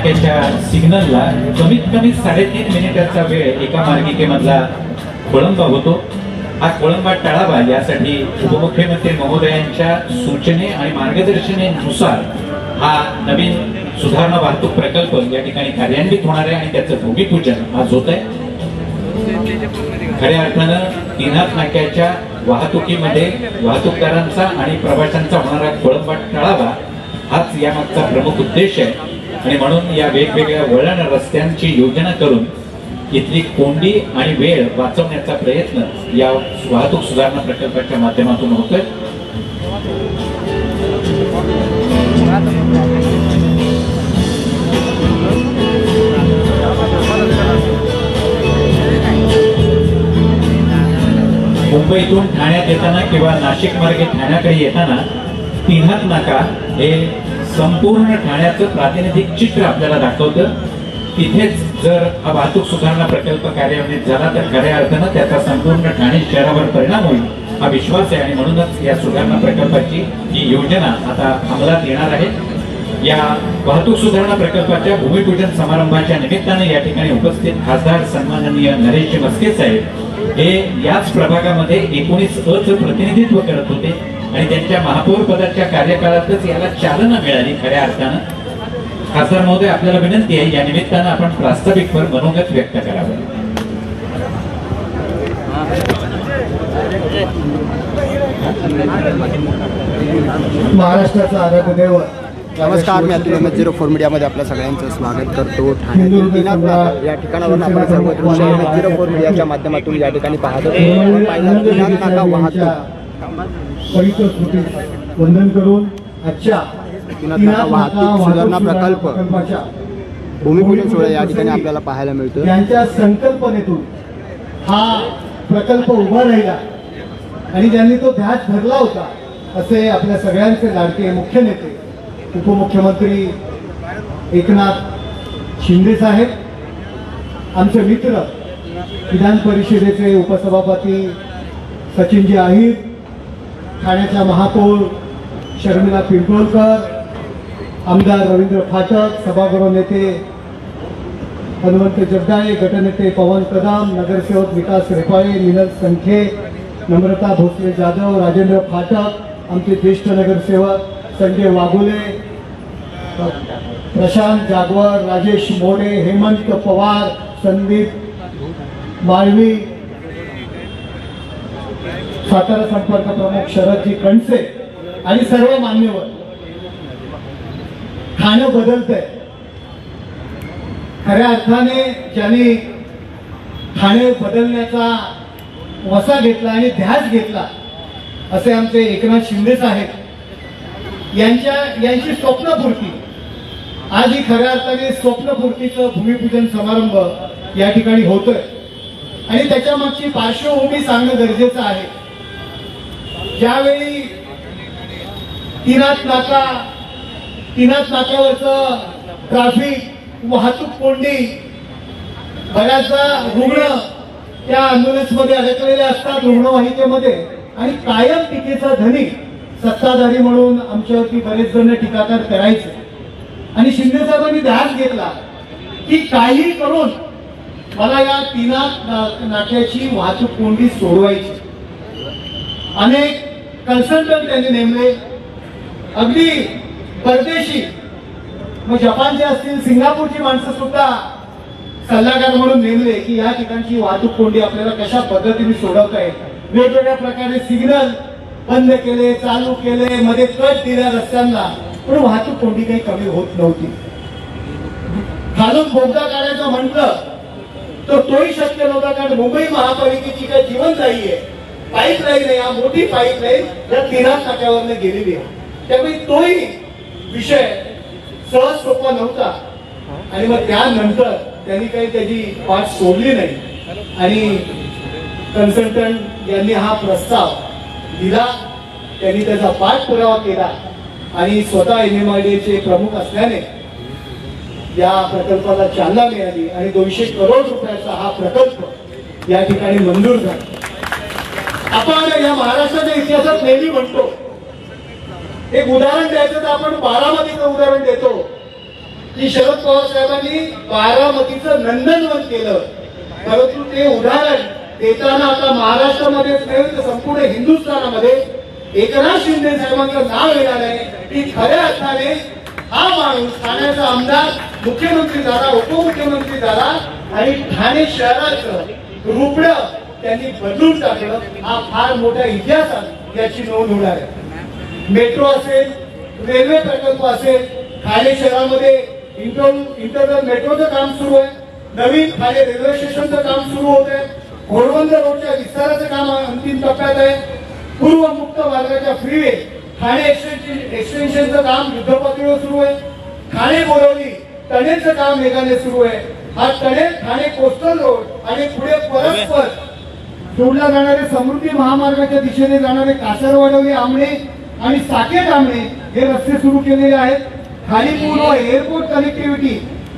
नाक्याच्या सिग्नलला कमीत कमी 3.5 मिनिटाचा वेळ एका मार्गिकेमधला खोळंबा होतो. हा खोळंबा टाळावा यासाठी उपमुख्यमंत्री महोदयांच्या सूचने आणि मार्गदर्शनानुसार हा नवीन सुधारणा वाहतूक प्रकल्प या ठिकाणी कार्यान्वित होणार आहे आणि त्याचं भूमिपूजन आज होत आहे. खऱ्या अर्थानं तीनाथ नाक्याच्या वाहतुकीमध्ये वाहतूकदारांचा आणि प्रवाशांचा होणारा खोळंबा टाळावा हाच यामागचा प्रमुख उद्देश आहे. आणि म्हणून या वेगवेगळ्या वळण रस्त्यांची योजना करून इथली कोंडी आणि वेळ वाचवण्याचा प्रयत्न या वाहतूक सुधारणा प्रकल्पाच्या माध्यमातून होतोय. मुंबईतून ठाण्यात येताना किंवा नाशिक मार्गे ठाण्याकडे येताना तीनाथ नाका हे संपूर्ण ठाण्याचं प्रातिनिधिक चित्र आपल्याला दाखवतं. तिथेच जर हा वाहतूक सुधारणा प्रकल्प कार्यान्वित झाला तर खऱ्या अर्थानं त्याचा संपूर्ण ठाणे शहरावर परिणाम होईल हा विश्वास आहे. आणि म्हणूनच या सुधारणा प्रकल्पाची ही योजना आता अंमलात येणार आहे. या वाहतूक सुधारणा प्रकल्पाच्या भूमिपूजन समारंभाच्या निमित्ताने या ठिकाणी उपस्थित खासदार सन्माननीय नरेश मस्के साहेब हे याच प्रभागामध्ये 19 प्रतिनिधित्व करत होते आणि त्यांच्या महापौर पदाच्या कार्यकाळातच याला चालना मिळाली. खऱ्या अर्थानं खासदार महोदय आपल्याला विनंती आहे या निमित्तानं आपण प्रास्ताविकवर मनोगत व्यक्त करावं. महाराष्ट्राचा आराध्य दैवत. नमस्कार, मी अतुल अहमद 04 मीडियामध्ये आपल्या सगळ्यांचं स्वागत करतो. ठाण्यातील तीनाथ नाका या ठिकाणावरून आपण सर्व दृश्य 04 मीडियाच्या माध्यमातून या ठिकाणी पाहतो. तीनाथ नाका वाहतूक वंदन करून आजच्या तीनाथ नाका वाहतूक सुधारणा प्रकल्प भूमिपूजन सोहळा या ठिकाणी आपल्याला पाहायला मिळतो. त्यांच्या संकल्पनेतून हा प्रकल्प उभा राहिला आणि त्यांनी तो ध्यास धरला होता असे आपल्या सगळ्यांचे लाडके मुख्य नेते उपमुख्यमंत्री एकनाथ शिंदे साहेब, आमचे मित्र विधान परिषदेचे उपसभापती सचिनजी आहिर, ठाण्याच्या महापौर शर्मिला पिंपळकर, आमदार रवींद्र फाटक, सभागृह नेते हनुमंत जगदाळे, गटनेते पवन कदम, नगरसेवक विकास रेपाळे, मिनल संखे, नम्रता भोसले जाधव, राजेंद्र फाटक, आमचे ज्येष्ठ नगरसेवक संजय वाघोले, प्रशांत जागवार, राजेश मोडे, हेमंत पवार, संदीप माळवी, सातारा संपर्क प्रमुख शरदजी कणसे आणि सर्व मान्यवर. ठाणं बदलतंय. खऱ्या अर्थाने ज्यांनी ठाणे बदलण्याचा वसा घेतला आणि ध्यास घेतला असे आमचे एकनाथ शिंदे साहेब यांची स्वप्नपूर्ती आज ही खऱ्या अर्थाने स्वप्नपूर्तीचं भूमिपूजन समारंभ या ठिकाणी होतोय. आणि त्याच्या मागची पार्श्वभूमी सांगणं गरजेचं आहे. ज्यावेळी तीनाथ नाक्यावरचं ट्रॅफिक, वाहतूक कोंडी, बऱ्याचदा रुग्ण त्या ॲम्ब्युलन्समध्ये अडकलेले असतात रुग्णवाहिकेमध्ये आणि कायम टीकेचा धनी सत्ताधारी म्हणून आमच्यावरती बरेच जण टीकाकार करायचे. आणि शिंदे साहेबांनी ध्यास घेतला की काही करून मला या तीनाथ नाक्याची वाहतूक कोंडी सोडवायची. अनेक कन्सल्टंट त्यांनी नेमले, अगदी परदेशी, मग जपानचे असतील, सिंगापूरची माणसं सुद्धा सल्लागार म्हणून नेमले की या ठिकाणची वाहतूक कोंडी आपल्याला कशा पद्धतीने सोडवता येईल. वेगवेगळ्या प्रकारे सिग्नल बंद केले, चालू केले, मध्ये कट दिल्या रस्त्यांना, पण वाहतूक कोंडी काही कमी होत नव्हती. खालून बोगदा काढायचं म्हटलं तर तोही शक्य नव्हता, कारण मुंबई महापालिकेची काही जीवनदायी आहे पाईपलाईन आहे, मोठी पाईपलाईन या तीनाथ नाक्यावरनं गेलेली आहे. त्यामुळे तोही विषय सहज सोपा नव्हता. आणि मग त्यानंतर त्यांनी काही त्याची वाट सोडली नाही आणि कन्सल्टंट यांनी हा प्रस्ताव दिला. त्यांनी त्याचा पाठपुरावा केला आणि स्वतः MMRDA प्रमुख असल्याने या प्रकल्पाला चालना मिळाली आणि 200 करोड रुपयाचा हा प्रकल्प या ठिकाणी मंजूर झाला. आपण या महाराष्ट्राच्या इतिहासात नेहमी म्हणतो, एक उदाहरण द्यायचं तर आपण बारामतीचं उदाहरण देतो. की शरद पवार साहेबांनी बारामतीचं नंदनवन केलं, परंतु ते उदाहरण देताना आता महाराष्ट्रामध्येच नाही तर संपूर्ण हिंदुस्थानामध्ये एकनाथ शिंदे साहेबांचं नाव येणार आहे की खऱ्या अर्थाने हा माणूस ठाण्याचा आमदार मुख्यमंत्री झाला, उपमुख्यमंत्री झाला आणि ठाणे शहराचं रूपडं त्यांनी बदलून टाकलं. हा फार मोठा इतिहासात याची नोंद होणार आहे. मेट्रो असेल, रेल्वे प्रकल्प असेल, ठाणे शहरामध्ये इंटरनल मेट्रोचं काम सुरू आहे, नवीन ठाणे रेल्वे स्टेशनचं काम सुरू होत आहे, घोडबंदर रोडच्या विस्ताराचं काम अंतिम टप्प्यात आहे, पूर्व मुक्त मार्गाच्या फ्रीवे ठाणे एक्सटेन्शनचं काम युद्धपातळीवर सुरू आहे, ठाणे बोरवली टनेलचं काम वेगाने सुरू आहे. हा टनेल ठाणे कोस्टल रोड आणि पुढे परस्पर जोडला जाणारे समृद्धी महामार्गाच्या दिशेने जाणारे कासारवाडवली आमणे आणि साकेत आमणे हे रस्ते सुरू केलेले आहेत. खालीपूर व एअरपोर्ट कनेक्टिव्हिटी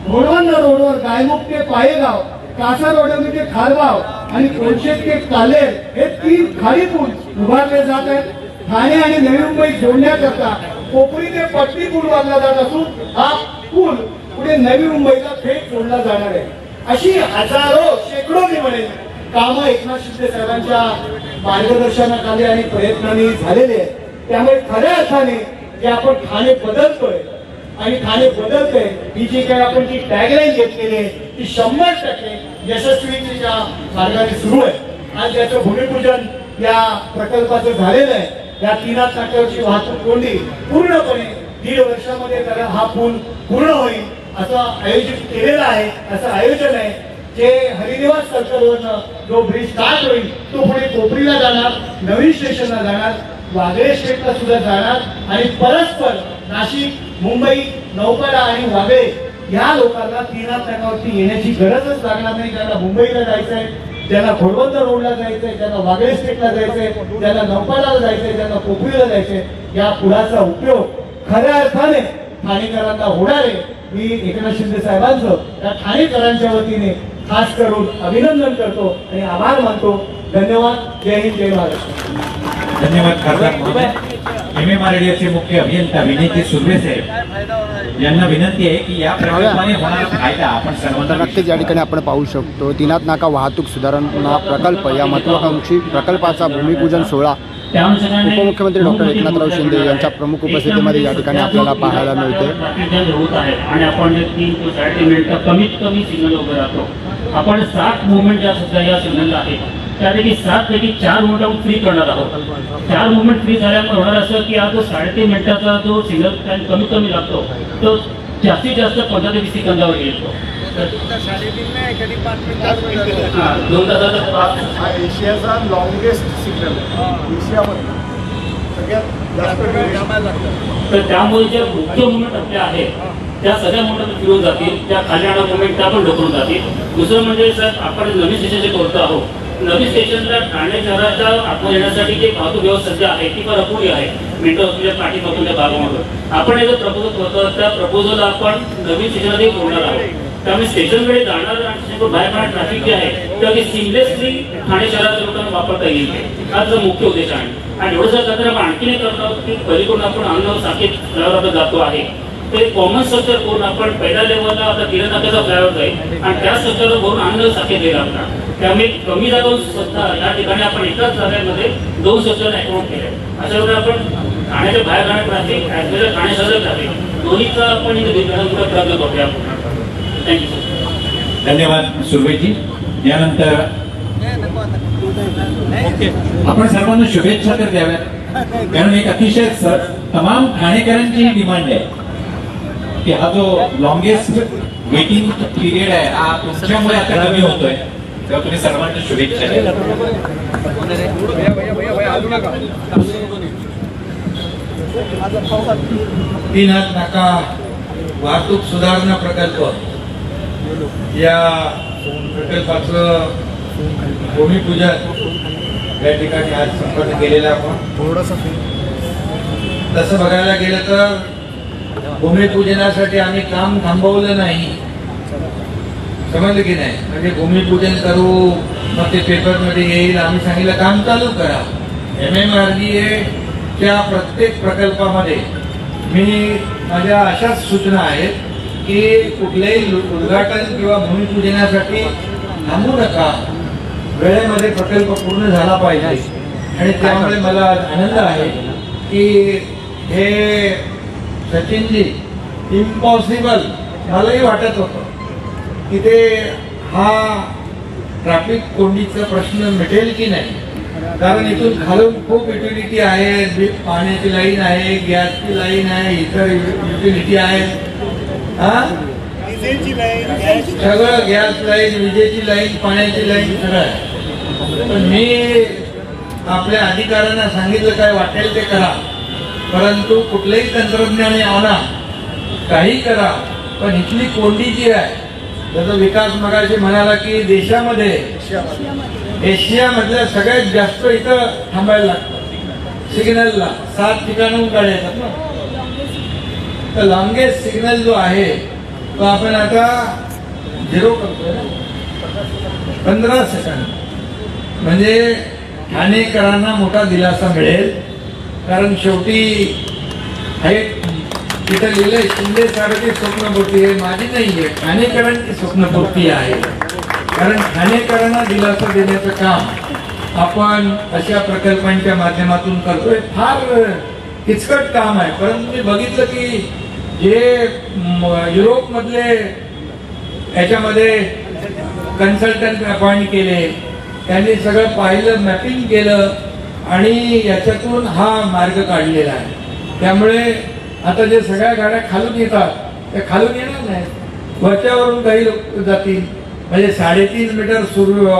घोडबंदर रोडवर गायमुख ते पायेगाव, कासारवाडवली ते खारगाव आणि कोलशेत ते कालेर हे 3 खालीपूल उभारले जात आहेत. ठाणे आणि नवी मुंबई जोडण्याकरता कोपरी ते पट्टी पूल बांधला जात असून हा पूल पुढे नवी मुंबईला थेट जोडला जाणार आहे. अशी हजारो शेकडो मी म्हणेन कामं एकनाथ शिंदे साहेबांच्या मार्गदर्शनाखाली आणि प्रयत्नांनी झालेले आहेत. त्यामुळे खऱ्या अर्थाने जे आपण ठाणे बदलतोय आणि ठाणे बदलतोय ही जी काही आपण जी टॅगलाईन घेतलेली आहे ती 100% यशस्वीच्या मार्गाने सुरू आहे. आज याचं भूमिपूजन या प्रकल्पाचं झालेलं आहे. या 3 नाक्यावरची वाहतूक कोंडी पूर्णपणे 1.5 वर्षामध्ये त्याला हा पूल पूर्ण होईल असं आयोजित केलेलं आहे. असं आयोजन आहे जे हरिनिवास सर्कलवरनं जो ब्रिज स्टार्ट होईल तो पुढे कोपरीला जाणार, नवीन स्टेशनला जाणार, वागळे स्टेटला सुद्धा जाणार आणि परस्पर नाशिक, मुंबई, नौपाडा आणि वागळे या लोकांना 3 नाक्यावरती येण्याची गरजच लागणार नाही. ज्यांना मुंबईला जायचंय, ज्यांना घोडबंदर रोडला जायचंय, ज्यांना वागळे स्टेटला जायचंय, ज्यांना नौपाडाला जायचंय, ज्यांना कोपरीला जायचंय, या पुलाचा उपयोग खऱ्या अर्थाने ठाणेकरांना होणार आहे. मी एकनाथ शिंदे साहेबांचं त्या ठाणेकरांच्या वतीने खास करून अभिनंदन करतो आणि आभार मानतो. धन्यवाद. जय हिंद, जय महाराष्ट्र. धन्यवाद खासदार महोदय. MMRDAचे मुख्य अभियंता विनीत सुर्वे साहेब यांना विनंती आहे की या प्रकल्पाने होणारा फायदा आपण तर सर्वांना नक्कीच या ठिकाणी आपण पाहू शकतो तीनाथ नाका वाहतूक सुधारणा प्रकल्प या महत्वाकांक्षी प्रकल्पाचा भूमिपूजन सोहळा उपमुख्यमंत्री डॉक्टर एकनाथराव शिंदे यांच्या प्रमुख उपस्थितीमध्ये या ठिकाणी आपल्याला पाहायला मिळते. आणि आपण 3 ते 3.5 मिनिटं कमीत कमी सिग्नल उभे राहतो. आपण 7 मुवमेंट ज्या सुद्धा या सिग्नलला आहेत त्यापैकी 7 पैकी 4 मुवमेंट आपण फ्री करणार आहोत. 4 मुवमेंट फ्री झाल्यामुळे होणार असं की हा जो 3.5 मिनिटाचा जो सिग्नल टाइम कमीत कमी लागतो तो जास्तीत जास्त 15 ते 20 सेकंदावर येतो. 2 तासाचा एशियाचा लॉंगेस्ट सिग्नल एशियामध्ये सगळ्यात जास्त तर त्यामुळे ज्या मुख्य मुवमेंट आपल्या आहेत त्या सगळ्या मुवमेंट फिरून जातील, त्या खाली येणाऱ्या मुवमेंट त्या पण ढकलून जातील. दुसरं म्हणजे सर आपण नवीन स्टेशन जे करतो आहोत, नवीन स्टेशनला ठाणे शहराच्या आतमध्ये येण्यासाठी जी वाहतूक व्यवस्था जी आहे ती फार अपुरी आहे. मेट्रो हॉस्पिटल पाठीपासून त्या भागामधून आपण एक प्रपोजल होतं, त्या प्रपोजलला आपण नवीन स्टेशनमध्ये जोडणार आहोत. त्यामुळे स्टेशनकडे जाणार आणि स्टेशनवर बाहेर पडणारं ट्रॅफिक जे आहे ते अगदी सिमलेसली ठाणे शहराच्या लोकांना वापरता येईल. हा जो मुख्य उद्देश आहे. आणि एवढं जर तर आपण आणखी एक करतो की पलीकडून आपण अन्न साकेत फ्लायओव्हर जातो आहे ते कॉमन स्ट्रक्चर करून आपण पहिल्या लेवलला आता 3 नाक्याचा फ्लायओव्हर जाईल आणि त्या स्ट्रक्चरला करून अन्न साकेत येईल आपला. त्यामुळे कमी जागा सुद्धा या ठिकाणी आपण एकाच जागेमध्ये 2 स्ट्रक्चर अकाउंट केले. अशा वेळेला आपण ठाण्याच्या बाहेर जाणारे ट्रॅफिक ॲज वेल ठाणे शहराचं ट्रॅफिक दोन्हीचा आपण मोठा प्रयत्न करूया. थँक्यू. धन्यवाद सुर्वेजी. यानंतर आपण सर्वांना शुभेच्छा तर द्याव्यात, कारण एक अतिशय तमाम ठाणेकरांची डिमांड आहे की हा जो लॉंगेस्ट वेटिंग पिरियड आहे हा तुमच्यामुळे आता कमी होतोय. तेव्हा तुम्ही सर्वांना शुभेच्छा द्या. तीनाथ नाका वाहतूक सुधारणा प्रकल्प या प्रकल्पाचं भूमिपूजन या ठिकाणी आज संपन्न केलेलं आपण. तसं बघायला गेलं तर भूमिपूजनासाठी आम्ही काम थांबवलं नाही, समजलं की नाही. म्हणजे भूमिपूजन करू मग ते पेपरमध्ये येईल, आम्ही सांगितलं काम चालू करा. MMRDAच्या प्रत्येक प्रकल्पामध्ये मी माझ्या अशाच सूचना आहेत की कुठलेही उद्घाटन किंवा भूमिपूजनासाठी थांबू नका, वेळेमध्ये प्रकल्प पूर्ण झाला पाहिजे. आणि त्यामुळे मला आनंद आहे की हे सचिनजी इम्पॉसिबल मलाही वाटत होतं की ते हा ट्रॅफिक कोंडीचा प्रश्न मिटेल की नाही, कारण इथून खालून खूप युटिलिटी आहे, पाण्याची लाईन आहे, गॅसची लाईन आहे, इतर युटिलिटी आहे, सगळं गॅस लाईन, विजेची लाईन, पाण्याची लाईन सगळं आहे. पण मी आपल्या अधिकाऱ्यांना सांगितलं काय वाटेल ते करा, परंतु कुठलंही तंत्रज्ञान आणा, काही करा, पण इथली कोंडी जी आहे, त्याचा विकास मगाशी म्हणाला की देशामध्ये एशिया मधल्या सगळ्यात जास्त इथं थांबायला लागतं सिग्नलला, 7 ठिकाणून गाड्या येतात ना. तर लॉंगेस्ट सिग्नल जो आहे तो आपण आता 0 करतोय, 15 सेकंद. म्हणजे ठाणेकरांना मोठा दिलासा मिळेल, कारण शेवटी तिथं लिहिलंय शिंदे सारखी स्वप्नपूर्ती आहे, माझी नाहीये, ठाणेकरांची स्वप्नपूर्ती आहे. कारण ठाणेकरांना दिलासा देण्याचं काम आपण अशा प्रकल्पांच्या माध्यमातून करतोय. फार किचकट काम आहे, परंतु मी बघितलं की जे युरोप मधले याच्यामध्ये कन्सल्टंट अपॉइंट केले, त्यांनी सगळं पाहिलं, मॅपिंग केलं आणि याच्यातून हा मार्ग काढलेला आहे. त्यामुळे आता जे सगळ्या गाड्या खालून येतात त्या खालून येणार नाहीत, वरच्यावरून काही लोक जातील. म्हणजे 3.5 मीटर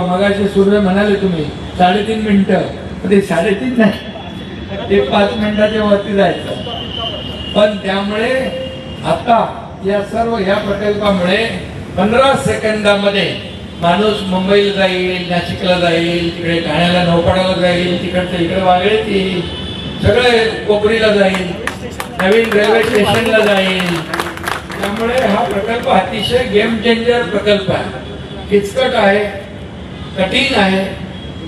मगाशी सुर्वे म्हणाले तुम्ही 3.5 मिनिटं, ते 3.5 नाही, ते 5 मिनिटाच्या वरती जायचं. पण त्यामुळे आता या सर्व या प्रकल्पामुळे 15 सेकंदामध्ये माणूस मुंबईला जाईल, नाशिकला जाईल, तिकडे ठाण्याला नौपाड्याला जाईल, तिकडचं इकडे वागळेत येईल, सगळे कोकणीला जाईल, नवीन रेल्वे स्टेशनला जाईल. त्यामुळे हा प्रकल्प अतिशय गेम चेंजर प्रकल्प आहे. किचकट आहे, कठीण आहे,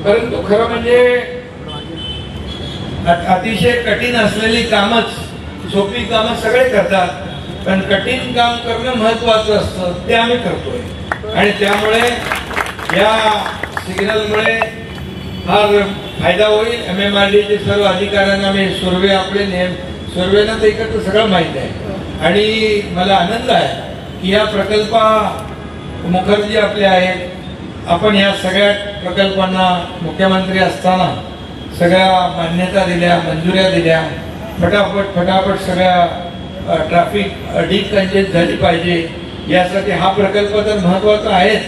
परंतु खरं म्हणजे अतिशय कठीण असलेली कामच, सोपी कामं सगळे करतात, पण कठीण काम करणं महत्वाचं असतं, ते आम्ही करतोय. आणि त्यामुळे या सिग्नलमुळे फार फायदा होईल. MMRDचे सर्व अधिकाऱ्यांना मी सुर्वे आपले सुर्वेना तर इकडचं सगळं माहीत आहे आणि मला आनंद आहे की या प्रकल्पा मुखर्जी आपले आहेत. आपण या सगळ्या प्रकल्पांना मुख्यमंत्री असताना सगळ्या मान्यता दिल्या, मंजुऱ्या दिल्या, फटाफट सगळ्या ट्रॅफिक डिकंजेस्ट झाली पाहिजे यासाठी हा प्रकल्प तर महत्वाचा आहेच,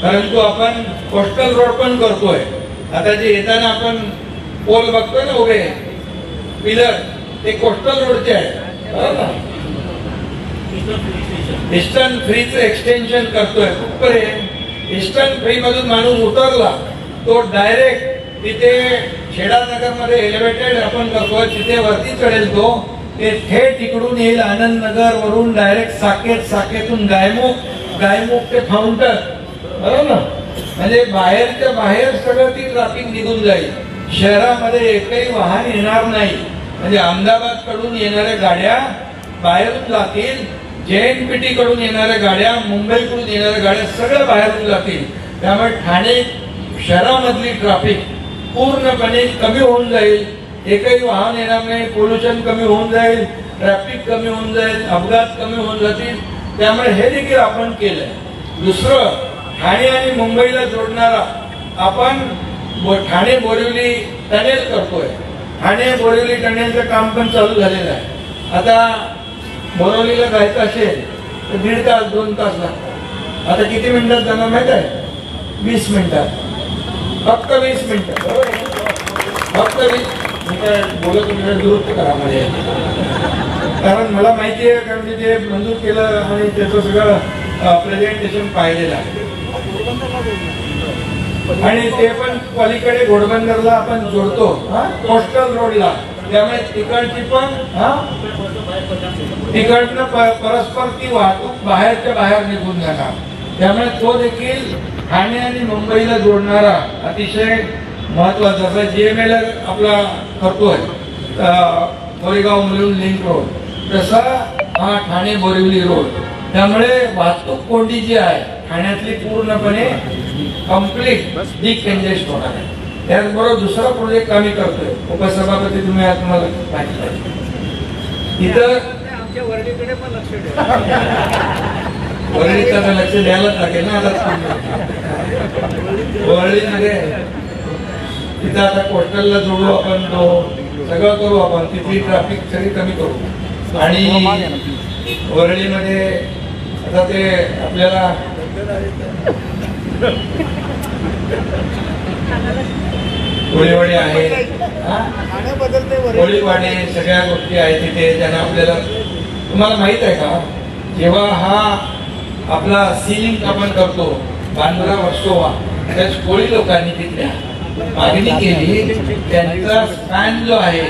परंतु आपण कोस्टल रोड पण करतोय. आता जे येताना आपण पोल बघतोय ना उभे पिलर, ते कोस्टल रोडचे आहे, बरोबर. ईस्टर्न फ्रीचं एक्सटेन्शन करतोय. कुठपर्यंत? ईस्टर्न फ्री मधून माणूस उतरला तो डायरेक्ट तिथे खेडानगर मध्ये एलिव्हेटेड आपण करतोय, तिथे वरती चढेल तो, ते थेट इकडून येईल आनंदनगर वरून डायरेक्ट साकेतून गायमुख ते फाउंटन, बरोबर ना. म्हणजे बाहेरच्या बाहेर सगळं ती ट्रॅफिक निघून जाईल. शहरामध्ये एकही वाहन येणार नाही. म्हणजे अहमदाबाद कडून येणाऱ्या गाड्या बाहेरून जातील, JNPT कडून येणाऱ्या गाड्या, मुंबईकडून येणाऱ्या गाड्या सगळ्या बाहेरून जातील. त्यामुळे ठाणे शहरामधली ट्रॅफिक पूर्णपणे कमी होऊन जाईल. एकही वाहन येणार नाही, पोल्युशन कमी होऊन जाईल, ट्रॅफिक कमी होऊन जाईल, अपघात कमी होऊन जातील. त्यामुळे हे देखील आपण केलंय. दुसरं, ठाणे आणि मुंबईला जोडणारा आपण ठाणे बोरिवली टनेल करतोय. ठाणे बोरिवली टनेलचं काम पण चालू झालेलं आहे. आता बोरिवलीला जायचं असेल तर 1.5 तास 2 तास लागतात. आता किती मिनिटात जाणार माहित आहे? 20 मिनिटात, फक्त 20 मिनिटं, फक्त 20. मी काय बोलत दुरुस्त करा मध्ये, कारण मला माहिती आहे, कारण मी ते मंजूर केलं आणि त्याचं सगळं प्रेझेंटेशन पाहिलेलं आहे. आणि ते पण पलीकडे घोडबंदरला आपण जोडतो कोस्टल रोडला. त्यामुळे तिकडची पण तिकडनं परस्पर ती वाहतूक बाहेरच्या बाहेर निघून जाणार. त्यामुळे तो देखील ठाणे आणि मुंबईला जोडणारा अतिशय महत्वाचा, जसा GML आपला करतोय कोरेगाव मुलुंड लिंक रोड, तसा हा ठाणे बोरिवली रोड. त्यामुळे वाहतूक कोंडी जी आहे ठाण्यातली पूर्णपणे कम्प्लीट डिकंजेस्ट होणार आहे. त्याचबरोबर दुसरा प्रोजेक्ट आम्ही करतोय, उपसभापती तुम्ही आज तुम्हाला पाहिजे इथं वरळीकडे लक्ष द्यायलाच लागेल ना आता. वरळीमध्ये तिथं आता कोस्टलला जोडू आपण, तो सगळं करू आपण, तिथली ट्रॅफिक सगळी कमी करू. आणि वरळीमध्ये आता ते आपल्याला कोळीवाडे आहे, कोळीवाडे सगळ्या गोष्टी आहेत तिथे. त्यांना आपल्याला, तुम्हाला माहित आहे का, जेव्हा हा आपला सिलिंग आपण करतो बांद्रा वर्सोवा, त्याच कोळी लोकांनी तिथल्या मागणी केली, त्यांचा स्पॅन जो आहे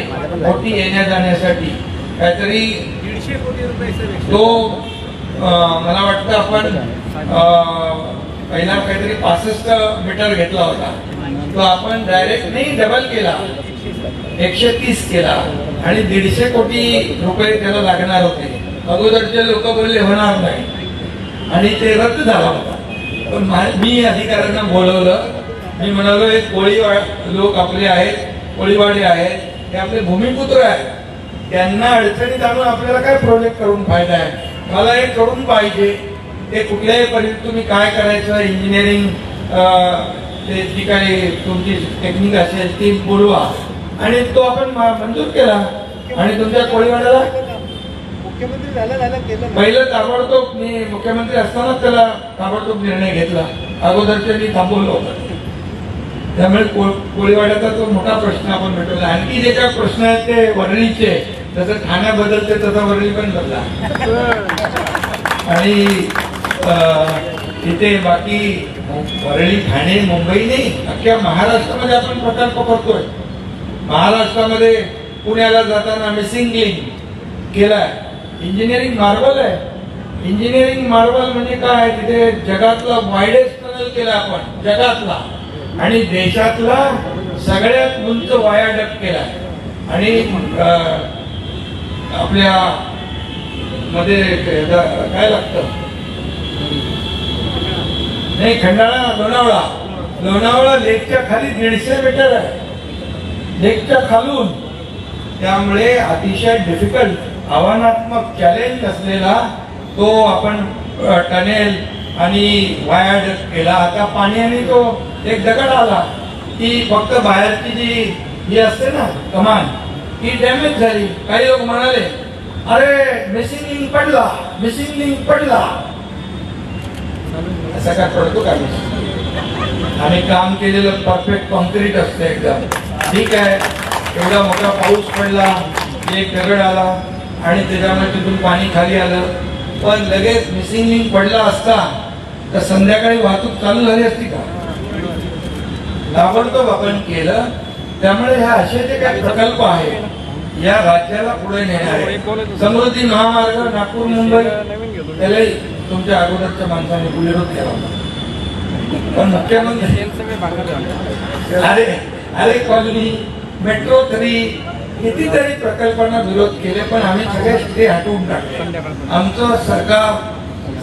मोठी येण्या जाण्यासाठी काहीतरी तो मला वाटतं आपण पहिला काहीतरी 65 मीटर घेतला होता, तो आपण डायरेक्ट नाही डबल केला, 130 केला आणि 150 कोटी रुपये त्याला लागणार होते. अगोदरचे लोक बोलले होणार नाही आणि ते रद्द झाला होता. पण मी अधिकाऱ्यांना बोलवलं, मी म्हणालो हे कोळी लोक आपले आहेत, कोळीवाडे आहेत, हे आपले भूमिपुत्र आहेत, त्यांना अडचणीत आणून आपल्याला काय प्रोजेक्ट करून फायदा आहे, मला हे करून पाहिजे. ते कुठल्याही परिस्थितीत तुम्ही काय करायचं, इंजिनिअरिंग जी काही तुमची टेक्निक असेल ती बोलवा, आणि तो आपण मंजूर केला. आणि तुमच्या कोळीवाड्याला पहिलं ताबडतोब, मी मुख्यमंत्री असतानाच त्याला ताबडतोब निर्णय घेतला, अगोदरच्या मी थांबवलं होतं. त्यामुळे कोळीवाड्याचा तो मोठा प्रश्न आपण मिटवला. आणखी जे काही प्रश्न आहेत ते वरळीचे, जसं ठाण्या बदलते तसा वरळी पण बदला. आणि इथे बाकी वरळी, ठाणे, मुंबई नाही, अख्ख्या महाराष्ट्रामध्ये आपण प्रकल्प करतोय. महाराष्ट्रामध्ये पुण्याला जाताना मिसिंग लिंक केलाय, इंजिनिअरिंग मार्बल आहे. इंजिनिअरिंग मार्बल म्हणजे काय, तिथे जगातला वायडेस्ट टनल केला आपण, जगातला, आणि देशातला सगळ्यात उंच वायाडक्ट केलाय. आणि आपल्या मध्ये काय लागतं नाही, खंडाळा लोणावळा, लोणावळा लेकच्या खाली 150 मीटर आहे, लेकच्या खालून. त्यामुळे अतिशय डिफिकल्ट, आव्हानात्मक चॅलेंज असलेला तो आपण टनेल आणि वायाडक्ट केला. आता पाण्याने तो एक दगड आला की फक्त बाहेरची जी ही असते ना कमान, ती डॅमेज झाली. काही लोक म्हणाले अरे मिसिंग लिंक पडला, मिसिंग लिंक पडला. असा काय पडतो का? आम्ही काम केलेलं परफेक्ट कॉन्क्रीट असतं एकदम, ठीक आहे. एवढा मोठा पाऊस पडला, एक दगड आला आणि त्याच्यामुळे तिथून पाणी खाली आलं, पण लगेच मिसिंग लिंक पडला असता तर संध्याकाळी वाहतूक चालू झाली असती का? ताबडतोब आपण केलं. त्यामुळे ह्या असे जे काही प्रकल्प आहेत या राज्याला पुढे नेणारे. समृद्धी महामार्ग नागपूर मुंबई, त्यालाही तुमच्या अगोदरच्या माणसाने विरोध केला होता, पण मुख्यमंत्री अरे कॉलनी, मेट्रो 3, कितीतरी प्रकल्पांना विरोध केले, पण आम्ही सगळे ते हटवून टाकले. आमचं सरकार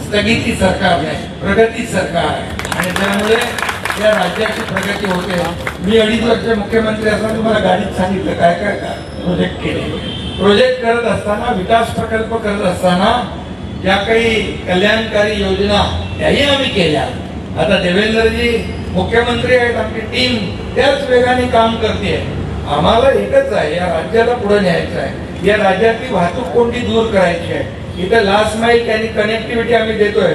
स्थगिती सरकार नाही, प्रगती सरकार आहे, आणि त्यामुळे या राज्याची प्रगती होते. मी 2.5 वर्ष मुख्यमंत्री असताना तुम्हाला गाडीत सांगितलं काय काय प्रोजेक्ट केले. प्रोजेक्ट करत असताना, विकास प्रकल्प करत असताना ज्या काही कल्याणकारी योजना त्याही आम्ही केल्या. आता देवेंद्रजी मुख्यमंत्री आहेत, आमची टीम त्याच वेगाने काम करते. आम्हाला एकच आहे, या राज्याला पुढे न्यायचं आहे, या राज्यातली वाहतूक कोंडी दूर करायची आहे. इथं लास्ट माईल आणि कनेक्टिव्हिटी आम्ही देतोय.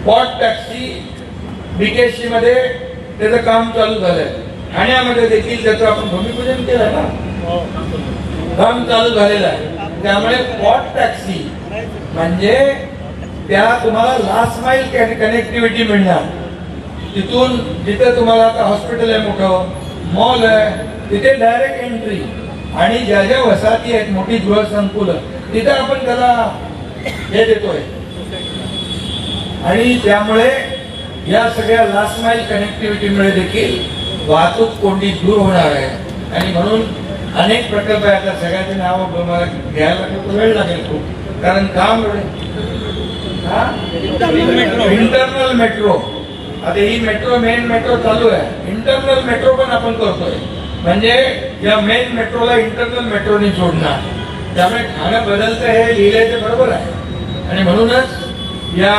पॉट टॅक्सी बीकेसी मध्ये त्याचं काम चालू झालंय. ठाण्यामध्ये देखील त्याचं आपण भूमिपूजन केलंय ना, काम चालू झालेलं आहे. त्यामुळे पॉट टॅक्सी म्हणजे त्या तुम्हाला लास्ट माईल कनेक्टिव्हिटी मिळणार. तिथून जिथे तुम्हाला आता हॉस्पिटल आहे, मोठं मॉल आहे, तिथे डायरेक्ट एंट्री, आणि ज्या ज्या वसाहती आहेत, मोठी गृहसंकुलं, तिथे आपण त्याला हे देतोय. आणि त्यामुळे या सगळ्या लास्ट माईल कनेक्टिव्हिटीमुळे देखील वाहतूक कोंडी दूर होणार आहे. आणि म्हणून अनेक प्रकल्प आहेत. सगळ्याची नावं मला घ्यायला वेळ लागेल खूप, कारण काम इंटरनल मेट्रो, आता ही मेट्रो मेन मेट्रो चालू आहे, इंटरनल मेट्रो पण आपण करतोय, म्हणजे या मेन मेट्रोला इंटरनल मेट्रोने सोडणार. त्यामुळे ठाणे बदलतं हे लिहिलंय ते बरोबर आहे. आणि म्हणूनच या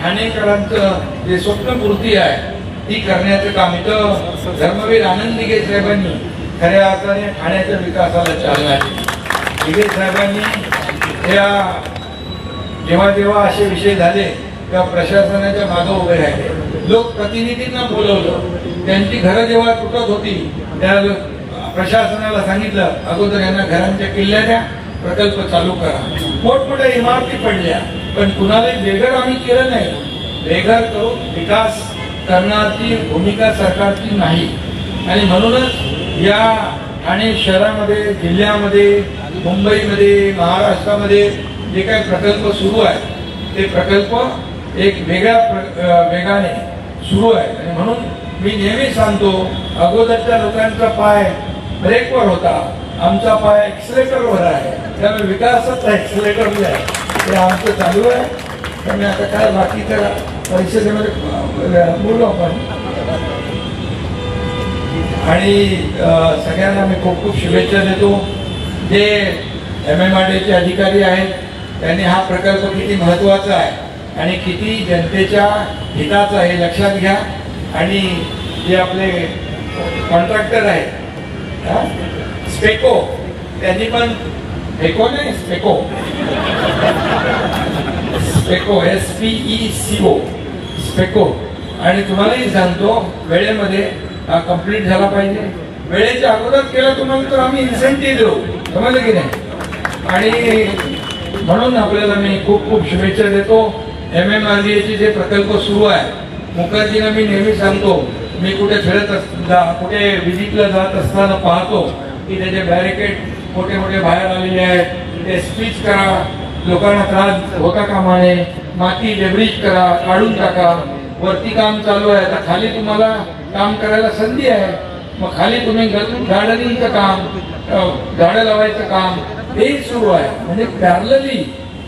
ठाणेकरांचं जे स्वप्नपूर्ती आहे ती करण्याचं काम इथं धर्मवीर आनंद दिघे साहेबांनी खऱ्या अर्थाने ठाण्याच्या विकासाला चालना दिली. दिघे साहेबांनी या जेव्हा जेव्हा असे विषय झाले तेव्हा प्रशासनाच्या मागे उभे राहिले, लोकप्रतिनिधींना बोलवलं, त्यांची घरं जेव्हा तुटत होती त्या प्रशासनाला सांगितलं अगोदर यांना घरांच्या किल्ल्या द्या, प्रकल्प चालू करा. मोठमोठ्या इमारती पडल्या, पण कुणालाही बेघर आम्ही केलं नाही. बेघर करून विकास करण्याची भूमिका सरकारची नाही. आणि म्हणूनच या ठाणे शहरामध्ये, जिल्ह्यामध्ये, मुंबईमध्ये, महाराष्ट्रामध्ये जे काही प्रकल्प सुरू आहे ते प्रकल्प एक वेगळ्या वेगाने सुरू आहे. आणि म्हणून मी नेहमी सांगतो, अगोदरच्या लोकांचा पाय ब्रेकवर होता, आमचा पाय एक्सिलेटरवर आहे. त्यामुळे विकासाचा एक्सिलेटरला आहे, ते आमचं चालू आहे. त्यामुळे आता काय बाकीच्या परिषदेमध्ये बोलू आपण. आणि सगळ्यांना मी खूप खूप शुभेच्छा देतो. जे MMRDA चे अधिकारी आहेत त्यांनी हा प्रकल्प किती महत्वाचा आहे आणि किती जनतेच्या हिताचा हे लक्षात घ्या. आणि जे आपले कॉन्ट्रॅक्टर आहेत स्पेको, त्यांनी पण फेको नाही स्पेको स्पेको SPECO स्पेको. आणि तुम्हालाही सांगतो वेळेमध्ये हा कम्प्लीट झाला पाहिजे. वेळेच्या अगोदर केला तुम्हाला तर आम्ही इन्सेंटिव्ह देऊ, समजलं की नाही. आणि म्हणून आपल्याला मी खूप खूप शुभेच्छा देतो. MMRDA चे जे प्रकल्प सुरू आहे, मुखर्जींना मी नेहमी सांगतो, मी कुठे कुठे व्हिजिटला जात असताना पाहतो की त्याचे बॅरिकेड मोठे मोठे बाहेर आलेले आहेत. ते स्पीच करा, लोकांना त्रास होता कामा नये, माती डेब्रिज करा, काढून टाका. वरती काम चालू आहे, आता खाली तुम्हाला काम करायला संधी आहे, मग खाली तुम्ही गार्डनिंगचं काम, झाडं लावायचं काम हेही सुरू आहे. म्हणजे पॅरलली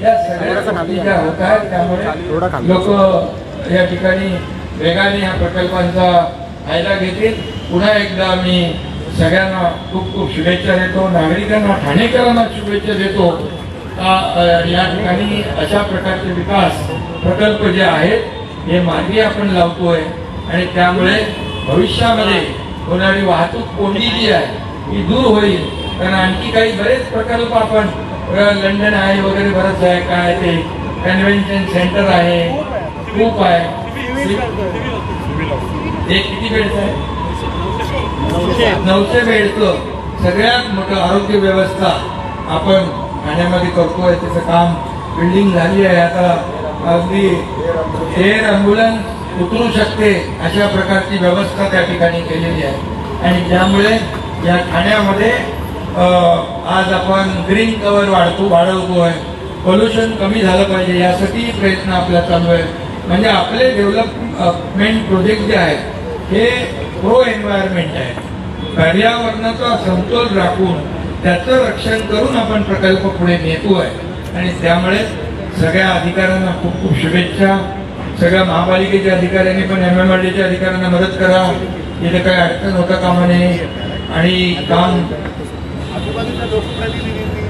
या सगळ्या गोष्टी ज्या होत आहेत, त्यामुळे लोक या ठिकाणी वेगाने या प्रकल्पांचा फायदा घेतील. पुन्हा एकदा मी सगळ्यांना खूप खूप शुभेच्छा देतो, नागरिकांना, ठाणेकरांना शुभेच्छा देतो. या ठिकाणी अशा प्रकारचे विकास प्रकल्प जे आहेत हे मार्गी आपण लावतोय आणि त्यामुळे भविष्यामध्ये होणारी वाहतूक कोंडी जी आहे ही दूर होईल. कारण आणखी काही बरेच प्रकल्प आपण लंडन आहे वगैरे बरंच आहे, काय ते कन्व्हेन्शन सेंटर आहे, खूप आहे. ते किती बेड्स आहे? 900 बेडचं सगळ्यात मोठं आरोग्य व्यवस्था आपण ठाण्यामध्ये करतोय. त्याचं काम बिल्डिंग झाली आहे. आता अगदी एअर ॲम्ब्युलन्स उतरू शकते अशा प्रकारची व्यवस्था त्या ठिकाणी केलेली आहे. आणि त्यामुळे या ठाण्यामध्ये आज आपण ग्रीन कव्हर वाढवतोय, पोल्युशन कमी झालं पाहिजे यासाठी प्रयत्न आपला चालू आहे. म्हणजे आपले डेव्हलपमेंट प्रोजेक्ट जे आहेत हे प्रो एन्व्हायरमेंट आहे. पर्यावरणाचा समतोल राखून त्याचं रक्षण करून आपण प्रकल्प पुढे नेतोय. आणि त्यामुळे सगळ्या अधिकाऱ्यांना खूप खूप शुभेच्छा. सगळ्या महापालिकेच्या अधिकाऱ्यांनी पण MMRDAच्या अधिकाऱ्यांना मदत करा, इथे काही अडचण होता कामा नये. आणि काम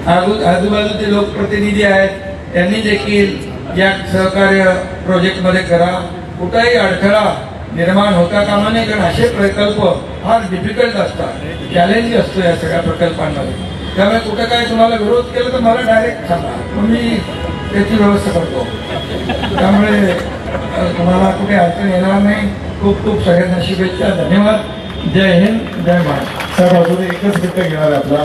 आजूबाजूचे लोकप्रतिनिधी आहेत त्यांनी देखील या सहकार्य प्रोजेक्टमध्ये करा. कुठलाही अडथळा निर्माण होता कामा नये, कारण असे प्रकल्प फार डिफिकल्ट असतात, चॅलेंज असतो या सगळ्या प्रकल्पांमध्ये. त्यामुळे कुठं काय तुम्हाला विरोध केला तर मला डायरेक्ट सांगा, मी त्याची व्यवस्था करतो. त्यामुळे तुम्हाला कुठे अडचण येणार नाही. खूप खूप सगळ्यांना शुभेच्छा. धन्यवाद. जय हिंद, जय महाराष्ट्र. साहेब अजून एकच मिनिट घेणार आहे आपला.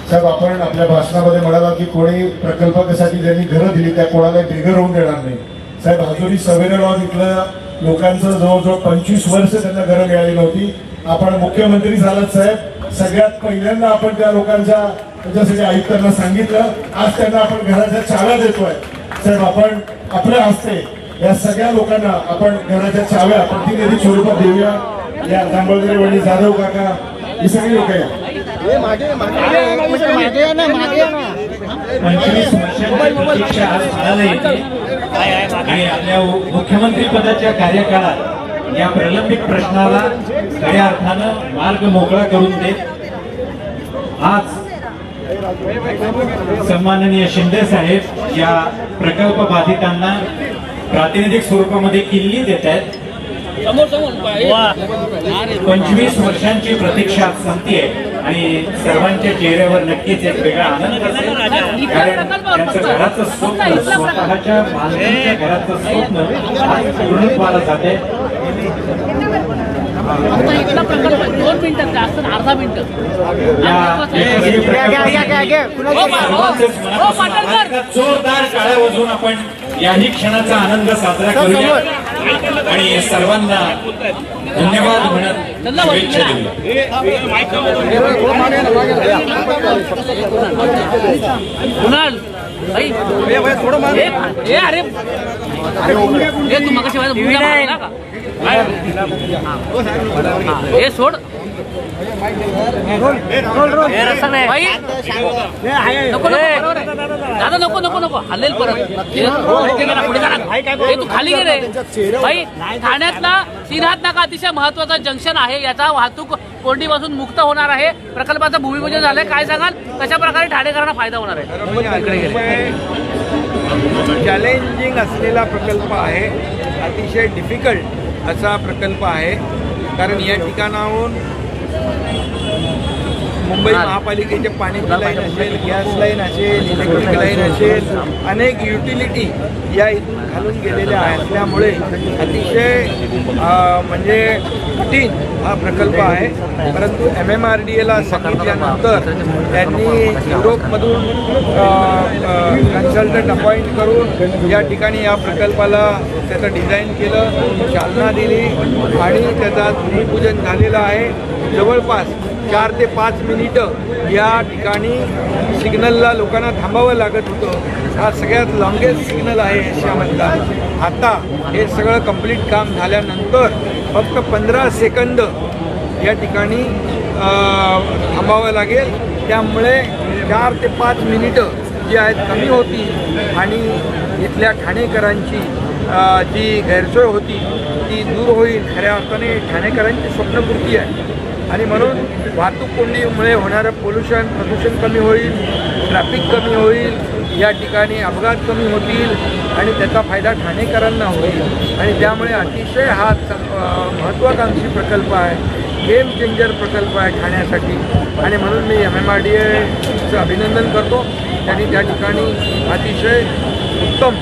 साहेब आपण आपल्या भाषणामध्ये म्हणाला की कोणी प्रकल्पासाठी ज्यांनी घरं दिली त्या कोणाला बेघर होऊन देणार नाही. साहेब अजूनही सवेरेगाव इथलं लोकांचं जवळजवळ 25 वर्ष त्यांना घरं मिळाली नव्हती. आपण मुख्यमंत्री झालात साहेब, सगळ्यात पहिल्यांदा आपण त्या लोकांच्या त्याच्यासाठी आयुक्तांना सांगितलं. आज त्यांना आपण घराच्या चाव्या देतोय. साहेब आपण आपल्या हस्ते या सगळ्या लोकांना आपण घराच्या चाव्या प्रतिनिधी स्वरूपात देऊया. या जांभळदरे वडील, जाधव काका, ही सगळी लोक या. मागे 25 वर्षांची प्रतीक्षा आज फळाला येते आणि आपल्या मुख्यमंत्री पदाच्या कार्यकाळात या प्रलंबित प्रश्नाला खऱ्या अर्थानं मार्ग मोकळा करून देत आज सन्माननीय शिंदे साहेब या प्रकल्प बाधितांना प्रातिनिधिक स्वरूपामध्ये किल्ली देत आहेत. 25 वर्षांची प्रतीक्षा संपतीये आणि सर्वांच्या चेहऱ्यावर नक्कीच एक वेगळा आनंद असेल, कारण त्यांचं घराचं स्वप्न, स्वतःच्या मालकांच्या घराचं स्वप्न आज पूर्णत्वाला जाते. इथला प्रकल्प 2 मिनिटं जास्त अर्धा मिनिटं. जोरदार टाळ्या वाजवून आपण याही क्षणाचा आनंद साजरा करूया आणि सर्वांना धन्यवाद म्हणत शुभेच्छा देऊया. कुणाल भाई अरे तू मगाशी माझा का हे सोड भाई नको दादा नको नको नको हल्लेल परत पुढे हे तू खाली गेले भाई. ठाण्यातला सिंहात नाका अतिशय महत्वाचा जंक्शन आहे. याचा वाहतूक कोंडीपासून मुक्त होणार आहे. प्रकल्पाचं भूमिपूजन झालंय. काय सांगाल कशा प्रकारे ठाणेकरांना फायदा होणार आहे? चॅलेंजिंग असलेला प्रकल्प आहे. अतिशय डिफिकल्ट असा प्रकल्प आहे. कारण या ठिकाणाहून मुंबई महापालिकेचे पाण्याची लाईन असेल, गॅस लाईन असेल, इलेक्ट्रिक लाईन असेल, अनेक युटिलिटी या इथून घालून गेलेल्या असल्यामुळे अतिशय म्हणजे कठीण हा प्रकल्प आहे. परंतु MMRDAला सांगितल्यानंतर त्यांनी युरोपमधून कन्सल्टंट अपॉइंट करून या ठिकाणी या प्रकल्पाला त्याचं डिझाईन केलं, चालना दिली आणि त्याचा भूमिपूजन झालेलं आहे. जवळपास 4 ते 5 मिनिटं या ठिकाणी सिग्नलला लोकांना थांबावं लागत होतं. हा सगळ्यात लॉंगेस्ट सिग्नल आहे एशियामधला. आता हे सगळं कंप्लीट काम झाल्यानंतर फक्त 15 सेकंद या ठिकाणी थांबावं लागेल. त्यामुळे 4 ते 5 मिनिटं जी आहेत कमी होती आणि इथल्या ठाणेकरांची जी गैरसोय होती ती दूर होईल. खऱ्या अर्थाने ठाणेकरांची स्वप्नपूर्ती आहे आणि म्हणून वाहतूक कोंडीमुळे होणारं पोल्युशन, प्रदूषण कमी होईल, ट्रॅफिक कमी होईल, या ठिकाणी अपघात कमी होतील आणि त्याचा फायदा ठाणेकरांना होईल. आणि त्यामुळे अतिशय हा महत्त्वाकांक्षी प्रकल्प आहे, गेम चेंजर प्रकल्प आहे ठाण्यासाठी. आणि म्हणून मी MMRDAचं अभिनंदन करतो. त्यांनी त्या ठिकाणी अतिशय उत्तम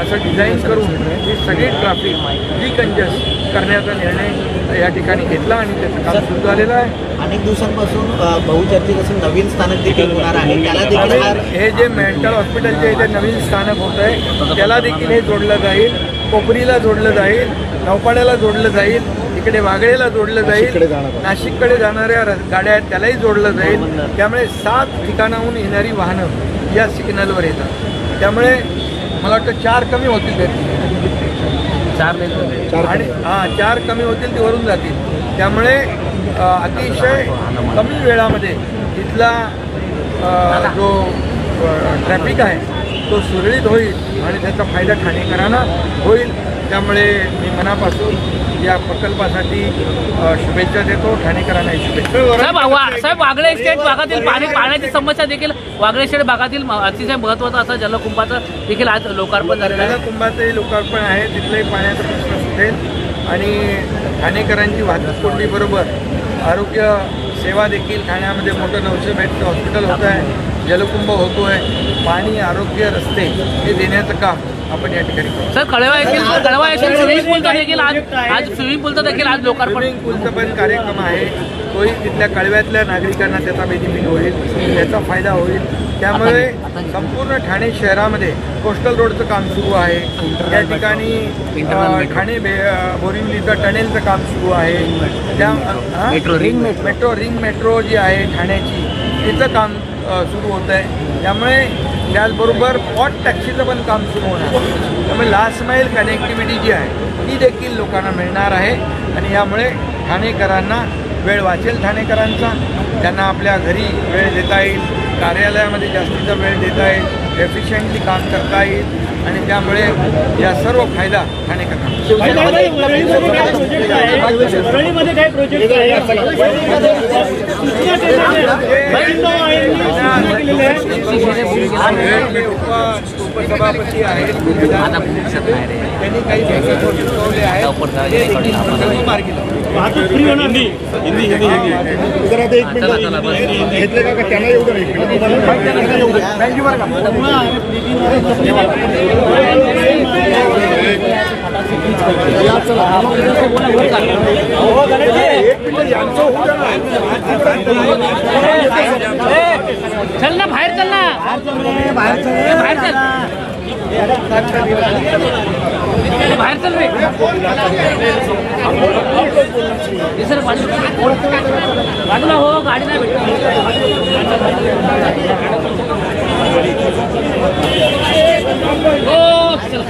असं डिझाईन करून ही सगळी ट्रॅफिक डिकंजस्ट करण्याचा निर्णय या ठिकाणी घेतला आणि त्याचं काम सुरू झालेलं आहे. अनेक दिवसांपासून बहुचर्चित असं नवीन स्थानक देखील होणार आहे. त्याला देखील हे जे मेंटल हॉस्पिटलचे इथे नवीन स्थानक होत आहे त्याला देखील हे जोडलं जाईल, कोपरीला जोडलं जाईल, नौपाड्याला जोडलं जाईल, इकडे वागळेला जोडलं जाईल, नाशिककडे जाणाऱ्या गाड्या आहेत त्यालाही जोडलं जाईल. त्यामुळे 7 ठिकाणाहून येणारी वाहनं या सिग्नलवर येतात. त्यामुळे मला वाटतं 4 कमी होतील आणि 4 कमी होतील ते वरून जातील. त्यामुळे अतिशय कमी वेळामध्ये तिथला जो ट्रॅफिक आहे तो सुरळीत होईल आणि त्याचा फायदा ठाणेकरांना होईल. त्यामुळे मी मनापासून या प्रकल्पासाठी शुभेच्छा देतो. ठाणेकरांना शुभेच्छा. साहेब वागळे एस्टेट भागातील पाण्याची समस्या देखील वागळे एस्टेट भागातील अतिशय महत्त्वाचं असं जलकुंभाचं देखील आज लोकार्पण झालेलं आहे. जलकुंभाचंही लोकार्पण आहे. तिथलाही पाण्याचा प्रश्न सुटेल आणि ठाणेकरांची वाहतूक कोंडीबरोबर आरोग्य सेवा देखील ठाण्यामध्ये मोठं 900 बेडचं हॉस्पिटल होत आहे, जलकुंभ होतो आहे. पाणी, आरोग्य, रस्ते हे देण्याचं काम आपण या ठिकाणी करू. सर कळवा येथील स्विमिंग पूलचा देखील आज स्विमिंग पूलचा देखील आज लोकार्पण. स्विमिंग पूलचा पण कार्यक्रम आहे. तोही तिथल्या कळव्यातल्या नागरिकांना त्याचा बेनिफिट होईल, त्याचा फायदा होईल. त्यामुळे संपूर्ण ठाणे शहरामध्ये कोस्टल रोडचं काम सुरू आहे. त्या ठिकाणी ठाणे बोरिवलीचं टनेलचं काम सुरू आहे. त्या रिंग मेट्रो जी आहे ठाण्याची तिचं काम सुरू होतं आहे. त्यामुळे त्याचबरोबर पॉट टॅक्सीचं पण काम सुरू होणार. त्यामुळे लास्ट माईल कनेक्टिव्हिटी जी आहे ती देखील लोकांना मिळणार आहे आणि यामुळे ठाणेकरांना वेळ वाचेल ठाणेकरांचा त्यांना आपल्या घरी वेळ देता येईल, कार्यालयामध्ये जास्तीचा वेळ देता येईल, एफिशियंटली काम करता येईल आणि त्यामुळे या सर्व फायदा ठाणेकरांना. उपसभापती आहेत त्यांनी काही सुचवले आहेत मार्गी चल ना बाहेर चल ना बाहेर चल बाहेर चल रे सर बाजूला हो गाडी नाही भेटत हो चल